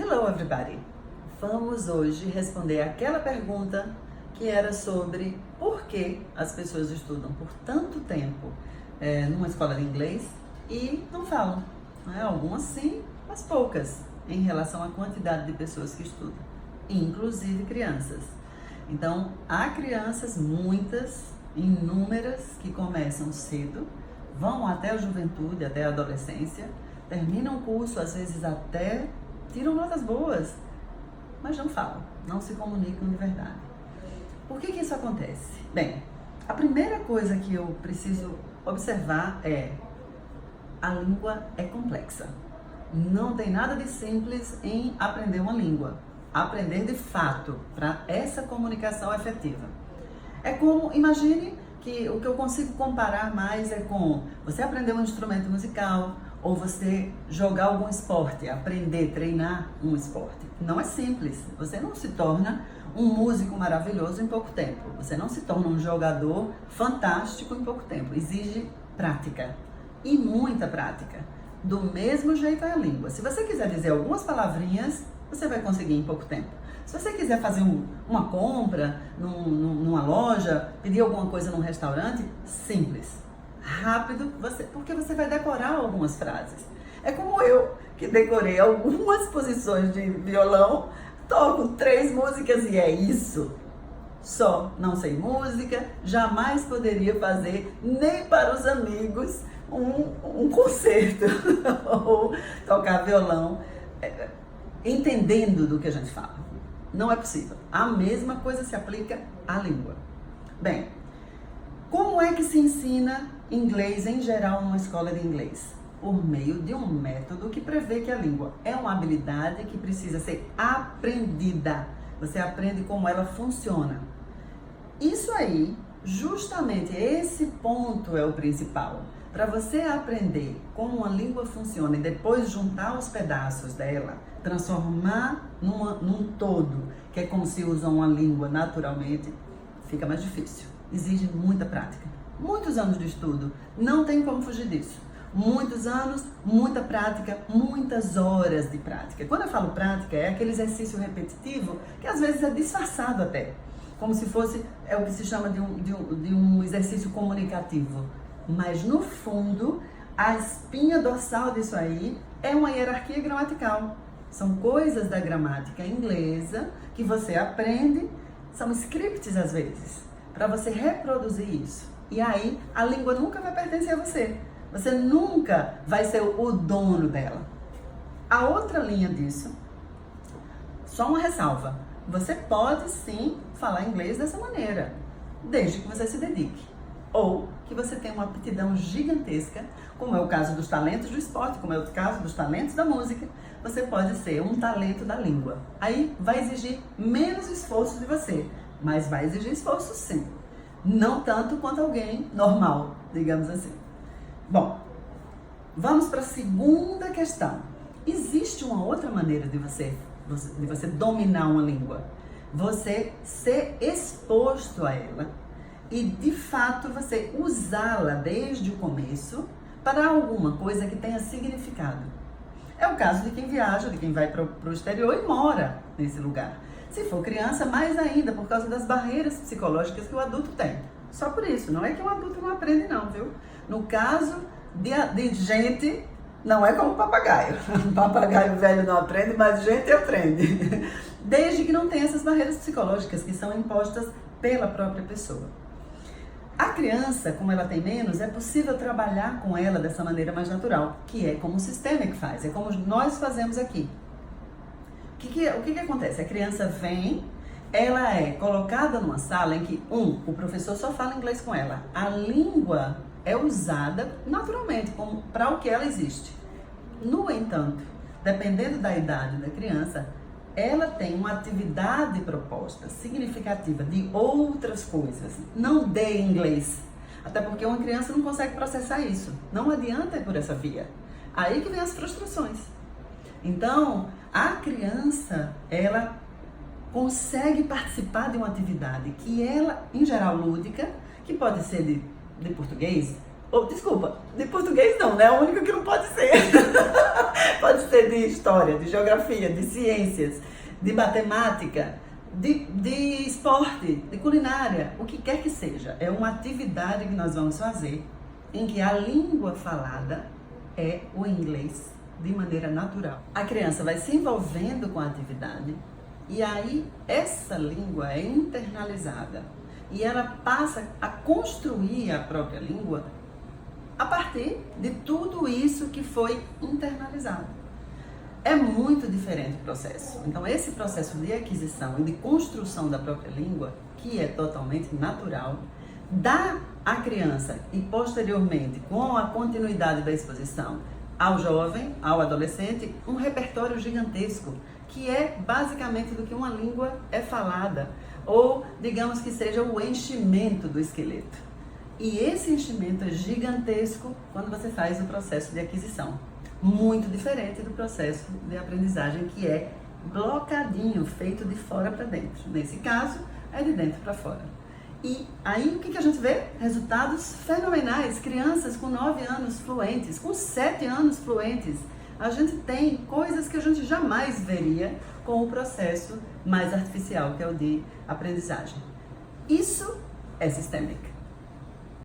Hello everybody! Vamos hoje responder aquela pergunta que era sobre por que as pessoas estudam por tanto tempo numa escola de inglês e não falam. Né? Algumas sim, mas poucas em relação à quantidade de pessoas que estudam, inclusive crianças. Então, há crianças, muitas, inúmeras, que começam cedo, vão até a juventude, até a adolescência, terminam o curso, às vezes até tiram notas boas, mas não falam, não se comunicam de verdade. Por que isso acontece? Bem, a primeira coisa que eu preciso observar é: a língua é complexa. Não tem nada de simples em aprender uma língua. Aprender de fato, para essa comunicação efetiva. É como, imagine que o que eu consigo comparar mais é com você aprender um instrumento musical ou você jogar algum esporte, aprender, treinar um esporte. Não é simples. Você não se torna um músico maravilhoso em pouco tempo. Você não se torna um jogador fantástico em pouco tempo. Exige prática e muita prática. Do mesmo jeito é a língua. Se você quiser dizer algumas palavrinhas, você vai conseguir em pouco tempo. Se você quiser fazer uma compra numa loja, pedir alguma coisa num restaurante, simples, rápido, porque você vai decorar algumas frases. É como eu, que decorei algumas posições de violão, toco 3 músicas e é isso. Só não sei música, jamais poderia fazer nem para os amigos um concerto ou tocar violão entendendo do que a gente fala. Não é possível. A mesma coisa se aplica à língua. Bem, como é que se ensina inglês em geral numa escola de inglês? Por meio de um método que prevê que a língua é uma habilidade que precisa ser aprendida. Você aprende como ela funciona. Isso aí, justamente esse ponto é o principal. Para você aprender como uma língua funciona e depois juntar os pedaços dela, transformar num todo, que é como se usa uma língua naturalmente, fica mais difícil. Exige muita prática. Muitos anos de estudo, não tem como fugir disso. Muitos anos, muita prática, muitas horas de prática. Quando eu falo prática, é aquele exercício repetitivo que às vezes é disfarçado até, como se fosse, é o que se chama de um exercício comunicativo. Mas no fundo, a espinha dorsal disso aí é uma hierarquia gramatical. São coisas da gramática inglesa que você aprende, são scripts às vezes, para você reproduzir isso. E aí, a língua nunca vai pertencer a você. Você nunca vai ser o dono dela. A outra linha disso, só uma ressalva. Você pode sim falar inglês dessa maneira, desde que você se dedique. Ou que você tenha uma aptidão gigantesca, como é o caso dos talentos do esporte, como é o caso dos talentos da música, você pode ser um talento da língua. Aí vai exigir menos esforço de você, mas vai exigir esforço sim. Não tanto quanto alguém normal, digamos assim. Bom, vamos para a segunda questão. Existe uma outra maneira de você dominar uma língua. Você ser exposto a ela e, de fato, você usá-la desde o começo para alguma coisa que tenha significado. É o caso de quem viaja, de quem vai para o exterior e mora nesse lugar. Se for criança, mais ainda, por causa das barreiras psicológicas que o adulto tem. Só por isso, não é que o adulto não aprende não, viu? No caso de gente, não é como papagaio. Papagaio velho não aprende, mas gente aprende. Desde que não tenha essas barreiras psicológicas que são impostas pela própria pessoa. A criança, como ela tem menos, é possível trabalhar com ela dessa maneira mais natural, que é como o sistema que faz, é como nós fazemos aqui. O que acontece? A criança vem, ela é colocada numa sala em que, o professor só fala inglês com ela. A língua é usada naturalmente, para o que ela existe. No entanto, dependendo da idade da criança, ela tem uma atividade proposta, significativa, de outras coisas. Não de inglês. Até porque uma criança não consegue processar isso. Não adianta ir por essa via. Aí que vem as frustrações. Então, a criança, ela consegue participar de uma atividade que ela, em geral, lúdica, que pode ser de português, Ou, desculpa, de português não, né? É a única que não pode ser. Pode ser de história, de geografia, de ciências, de matemática, de esporte, de culinária, o que quer que seja. É uma atividade que nós vamos fazer em que a língua falada é o inglês de maneira natural. A criança vai se envolvendo com a atividade e aí essa língua é internalizada e ela passa a construir a própria língua a partir de tudo isso que foi internalizado. É muito diferente o processo. Então, esse processo de aquisição e de construção da própria língua, que é totalmente natural, dá à criança e posteriormente, com a continuidade da exposição, ao jovem, ao adolescente, um repertório gigantesco, que é basicamente do que uma língua é falada, ou digamos que seja o enchimento do esqueleto. E esse enchimento é gigantesco quando você faz o processo de aquisição. Muito diferente do processo de aprendizagem, que é blocadinho, feito de fora para dentro. Nesse caso, é de dentro para fora. E aí, o que a gente vê? Resultados fenomenais. Crianças com 9 anos fluentes, com 7 anos fluentes. A gente tem coisas que a gente jamais veria com o processo mais artificial, que é o de aprendizagem. Isso é sistêmico.